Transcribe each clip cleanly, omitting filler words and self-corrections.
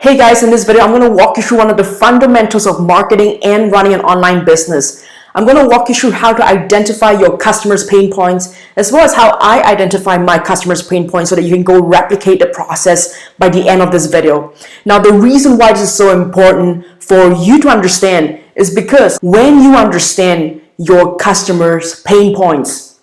Hey guys, in this video, I'm going to walk you through one of the fundamentals of marketing and running an online business. I'm going to walk you through how to identify your customers' pain points, as well as how I identify my customers' pain points so that you can go replicate the process by the end of this video. Now, the reason why this is so important for you to understand is because when you understand your customers' pain points,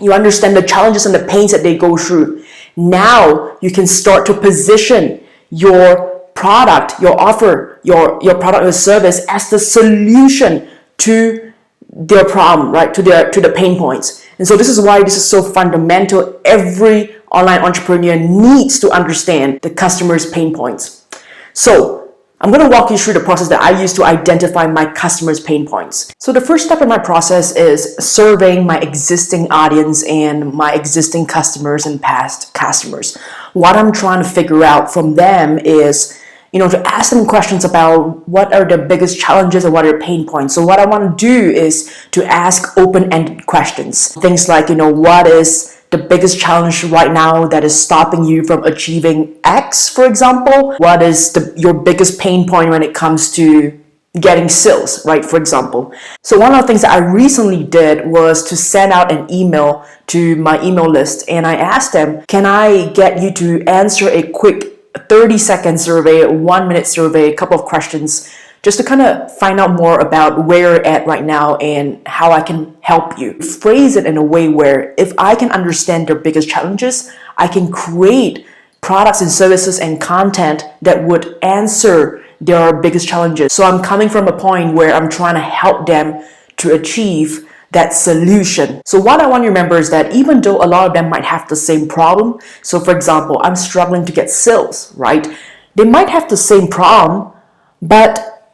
you understand the challenges and the pains that they go through. Now, you can start to position your product, your offer, your product or service as the solution to their problem, right? To the pain points. And so this is why this is so fundamental. Every online entrepreneur needs to understand the customer's pain points. So I'm going to walk you through the process that I use to identify my customers' pain points. So the first step in my process is surveying my existing audience and my existing customers and past customers. What I'm trying to figure out from them is, to ask them questions about what are their biggest challenges and what are their pain points. So what I want to do is to ask open-ended questions. Things like, what is the biggest challenge right now that is stopping you from achieving X, for example? What is your biggest pain point when it comes to getting sales, right, for example? So one of the things that I recently did was to send out an email to my email list, and I asked them, can I get you to answer a quick 30-second survey, a 1-minute survey, a couple of questions, just to kind of find out more about where you're at right now and how I can help you. Phrase it in a way where if I can understand their biggest challenges, I can create products and services and content that would answer their biggest challenges. So I'm coming from a point where I'm trying to help them to achieve that solution. So what I want you to remember is that even though a lot of them might have the same problem, so for example, I'm struggling to get sales, right? They might have the same problem, but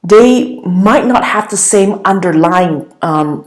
they might not have the same underlying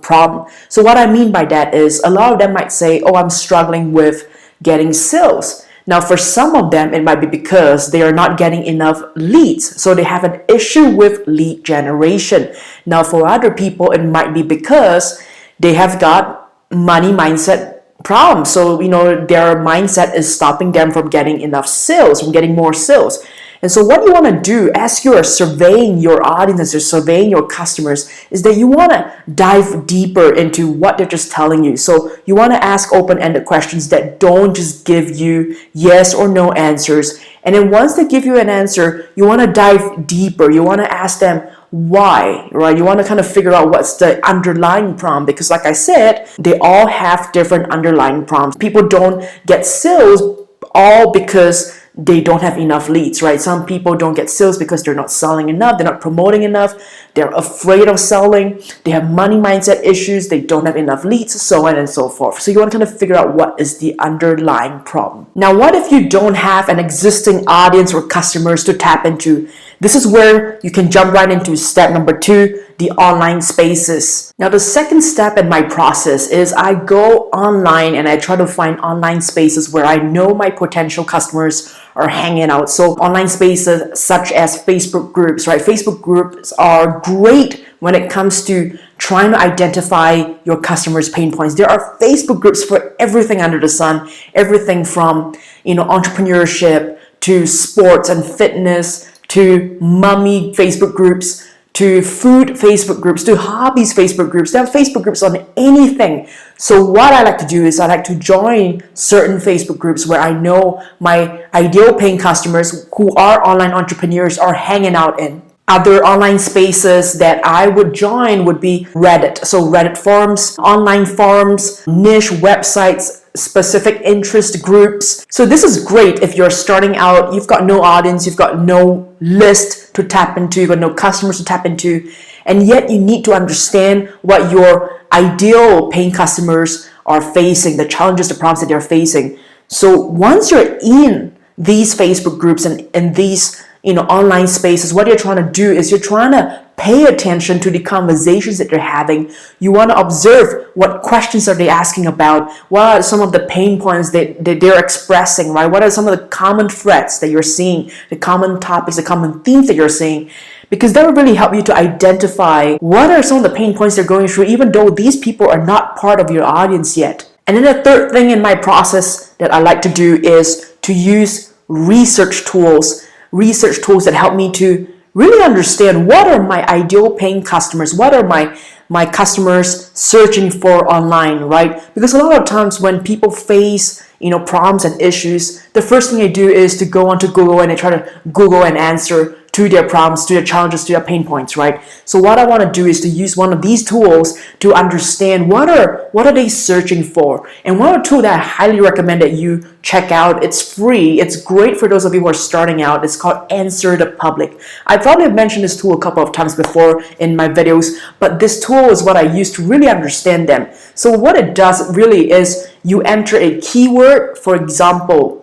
problem. So what I mean by that is a lot of them might say, oh, I'm struggling with getting sales. Now, for some of them, it might be because they are not getting enough leads. So they have an issue with lead generation. Now, for other people, it might be because they have got money mindset problems. So, their mindset is stopping them from getting enough sales, from getting more sales. And so what you want to do as you are surveying your audience, as you're surveying your customers, is that you want to dive deeper into what they're just telling you. So you want to ask open-ended questions that don't just give you yes or no answers. And then once they give you an answer, you want to dive deeper. You want to ask them why, right? You want to kind of figure out what's the underlying problem, because like I said, they all have different underlying problems. People don't get sales all because they don't have enough leads, right? Some people don't get sales because they're not selling enough, they're not promoting enough, they're afraid of selling, they have money mindset issues, they don't have enough leads, so on and so forth. So you want to kind of figure out what is the underlying problem. Now, what if you don't have an existing audience or customers to tap into? This is where you can jump right into step number 2, the online spaces. Now, the second step in my process is I go online and I try to find online spaces where I know my potential customers are hanging out. So online spaces such as Facebook groups, right? Facebook groups are great when it comes to trying to identify your customers' pain points. There are Facebook groups for everything under the sun, everything from, entrepreneurship to sports and fitness, to mommy Facebook groups, to food Facebook groups, to hobbies Facebook groups. There are Facebook groups on anything. So what I like to do is I like to join certain Facebook groups where I know my ideal paying customers who are online entrepreneurs are hanging out in. Other online spaces that I would join would be Reddit. So Reddit forums, online forums, niche websites, specific interest groups. So this is great if you're starting out, you've got no audience, you've got no list to tap into, you've got no customers to tap into, and yet you need to understand what your ideal paying customers are facing, the challenges, the problems that they're facing. So once you're in these Facebook groups and in these online spaces, what you're trying to do is you're trying to pay attention to the conversations that they're having. You want to observe what questions are they asking about, what are some of the pain points that they're expressing, right? What are some of the common threats that you're seeing, the common topics, the common themes that you're seeing? Because that will really help you to identify what are some of the pain points they're going through, even though these people are not part of your audience yet. And then the third thing in my process that I like to do is to use research tools research tools that help me to really understand what are my ideal paying customers, what are my customers searching for online, right? Because a lot of times when people face problems and issues, the first thing they do is to go onto Google and they try to Google an answer to their problems, to their challenges, to their pain points, right? So what I want to do is to use one of these tools to understand what are they searching for. And one tool that I highly recommend that you check out, it's free, it's great for those of you who are starting out, it's called Answer the Public. I probably have mentioned this tool a couple of times before in my videos, but this tool is what I use to really understand them. So what it does really is you enter a keyword, for example,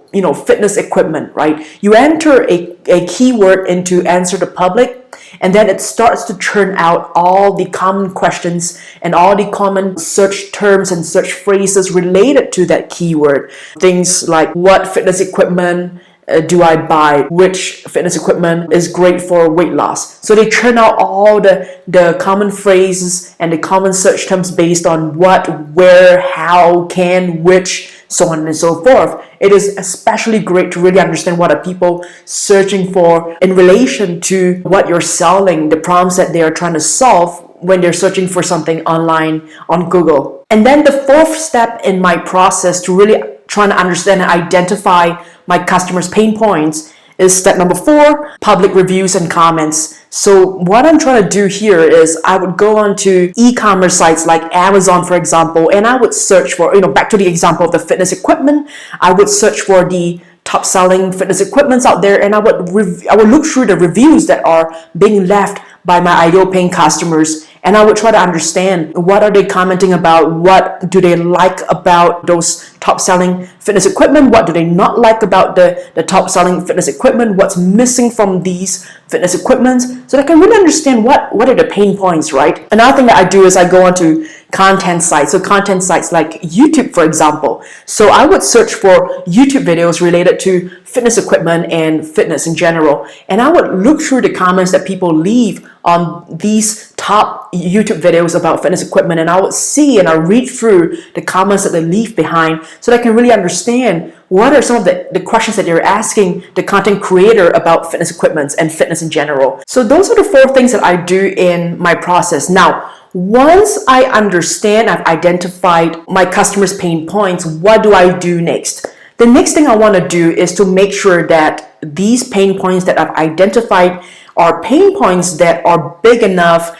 fitness equipment, right? You enter a keyword into Answer the Public, and then it starts to churn out all the common questions and all the common search terms and search phrases related to that keyword. Things like, what fitness equipment do I buy? Which fitness equipment is great for weight loss? So they churn out all the common phrases and the common search terms based on what, where, how, can, which, so on and so forth. It is especially great to really understand what are people searching for in relation to what you're selling, the problems that they are trying to solve when they're searching for something online on Google. And then the fourth step in my process to really trying to understand and identify my customers' pain points is step number 4, public reviews and comments. So what I'm trying to do here is I would go onto e-commerce sites like Amazon, for example, and I would search for, back to the example of the fitness equipment, I would search for the top selling fitness equipments out there, and I would look through the reviews that are being left by my ideal paying customers, and I would try to understand what are they commenting about, what do they like about those top selling fitness equipment, what do they not like about the top selling fitness equipment, what's missing from these fitness equipment, so that I can really understand what are the pain points, right? Another thing that I do is I go onto content sites. So content sites like YouTube, for example. So I would search for YouTube videos related to fitness equipment and fitness in general. And I would look through the comments that people leave on these top YouTube videos about fitness equipment. And I would see and I read through the comments that they leave behind so that I can really understand what are some of the questions that they're asking the content creator about fitness equipment and fitness in general. So those are the 4 things that I do in my process. Now, once I understand, I've identified my customers' pain points, what do I do next? The next thing I want to do is to make sure that these pain points that I've identified are pain points that are big enough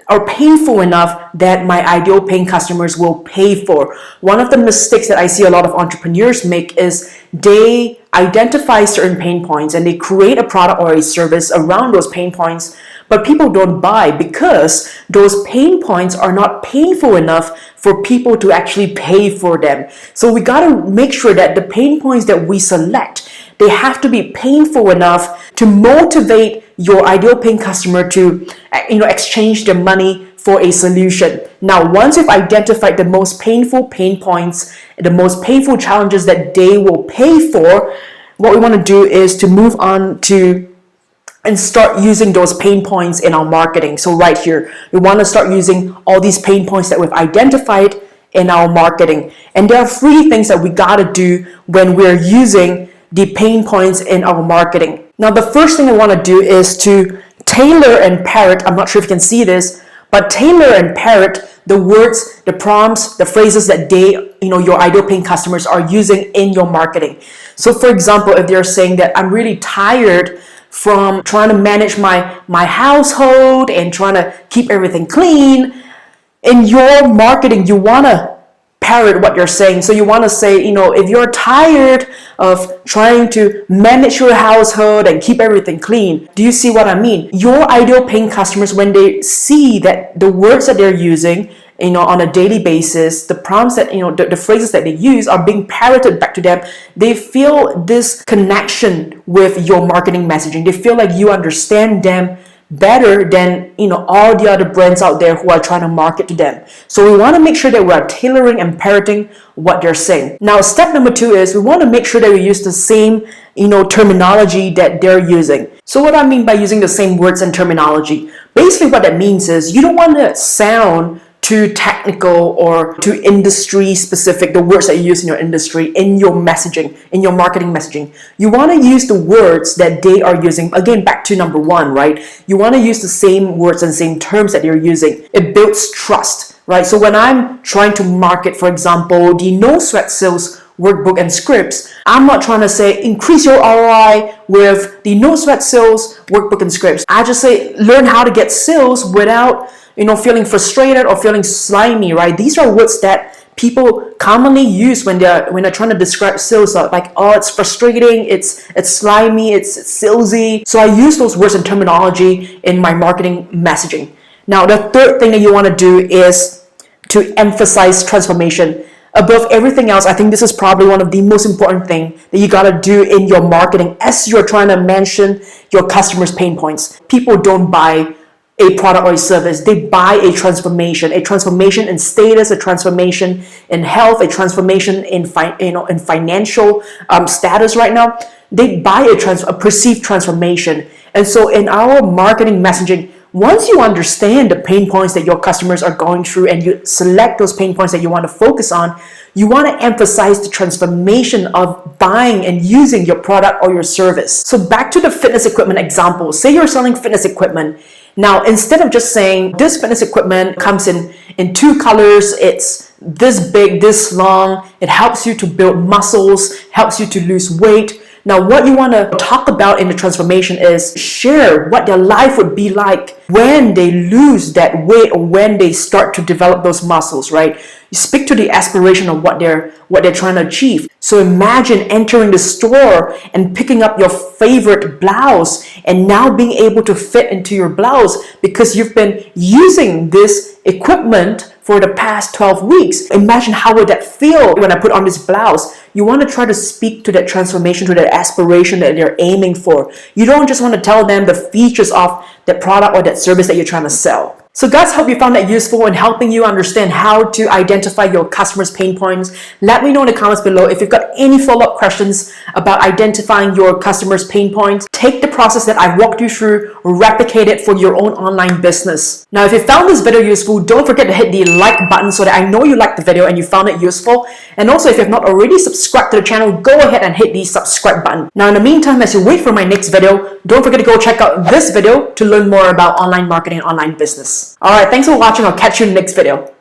or painful enough that my ideal paying customers will pay for. One of the mistakes that I see a lot of entrepreneurs make is they identify certain pain points and they create a product or a service around those pain points, but people don't buy because those pain points are not painful enough for people to actually pay for them. So we got to make sure that the pain points that we select, they have to be painful enough to motivate your ideal paying customer to exchange their money for a solution. Now, once you've identified the most painful pain points, the most painful challenges that they will pay for, what we want to do is to move on to and start using those pain points in our marketing. So right here, we want to start using all these pain points that we've identified in our marketing. And there are 3 things that we got to do when we're using the pain points in our marketing. Now, the first thing I want to do is to tailor and parrot, I'm not sure if you can see this, but tailor and parrot the words, the prompts, the phrases that your ideal paying customers are using in your marketing. So for example, if they're saying that I'm really tired from trying to manage my household and trying to keep everything clean, in your marketing, you want to parrot what you're saying. So you want to say, if you're tired of trying to manage your household and keep everything clean, do you see what I mean? Your ideal paying customers, when they see that the words that they're using, on a daily basis, the prompts that, the phrases that they use are being parroted back to them, they feel this connection with your marketing messaging. They feel like you understand them better than all the other brands out there who are trying to market to them. So we want to make sure that we are tailoring and parroting what they're saying. Now, step number 2 is we want to make sure that we use the same terminology that they're using. So what I mean by using the same words and terminology, basically what that means is you don't want to sound too technical or too industry specific, the words that you use in your industry, in your messaging, in your marketing messaging. You want to use the words that they are using. Again, back to number one, right? You want to use the same words and same terms that you're using. It builds trust, right? So when I'm trying to market, for example, the no sweat sales workbook and scripts, I'm not trying to say increase your ROI with the no sweat sales workbook and scripts. I just say learn how to get sales without feeling frustrated or feeling slimy, right? These are words that people commonly use when they're trying to describe sales, like, oh, it's frustrating, it's slimy, it's salesy. So I use those words and terminology in my marketing messaging. Now, the third thing that you want to do is to emphasize transformation. Above everything else, I think this is probably one of the most important things that you got to do in your marketing as you're trying to mention your customers' pain points. People don't buy a product or a service, they buy a transformation in status, a transformation in health, a transformation in financial status right now. They buy a perceived transformation. And so in our marketing messaging, once you understand the pain points that your customers are going through and you select those pain points that you want to focus on, you want to emphasize the transformation of buying and using your product or your service. So back to the fitness equipment example. Say you're selling fitness equipment. Now, instead of just saying this fitness equipment comes in two colors, it's this big, this long, it helps you to build muscles, helps you to lose weight. Now, what you want to talk about in the transformation is share what their life would be like when they lose that weight or when they start to develop those muscles, right? You speak to the aspiration of what they're trying to achieve. So imagine entering the store and picking up your favorite blouse and now being able to fit into your blouse because you've been using this equipment for the past 12 weeks. Imagine how would that feel when I put on this blouse. You want to try to speak to that transformation, to that aspiration that they're aiming for. You don't just want to tell them the features of that product or that service that you're trying to sell. So guys, hope you found that useful in helping you understand how to identify your customers' pain points. Let me know in the comments below if you've got any follow-up questions about identifying your customers' pain points. Take the process that I walked you through, replicate it for your own online business. Now, if you found this video useful, don't forget to hit the like button so that I know you liked the video and you found it useful. And also, if you have not already subscribed to the channel, go ahead and hit the subscribe button. Now, in the meantime, as you wait for my next video, don't forget to go check out this video to learn more about online marketing and online business. All right, thanks for watching. I'll catch you in the next video.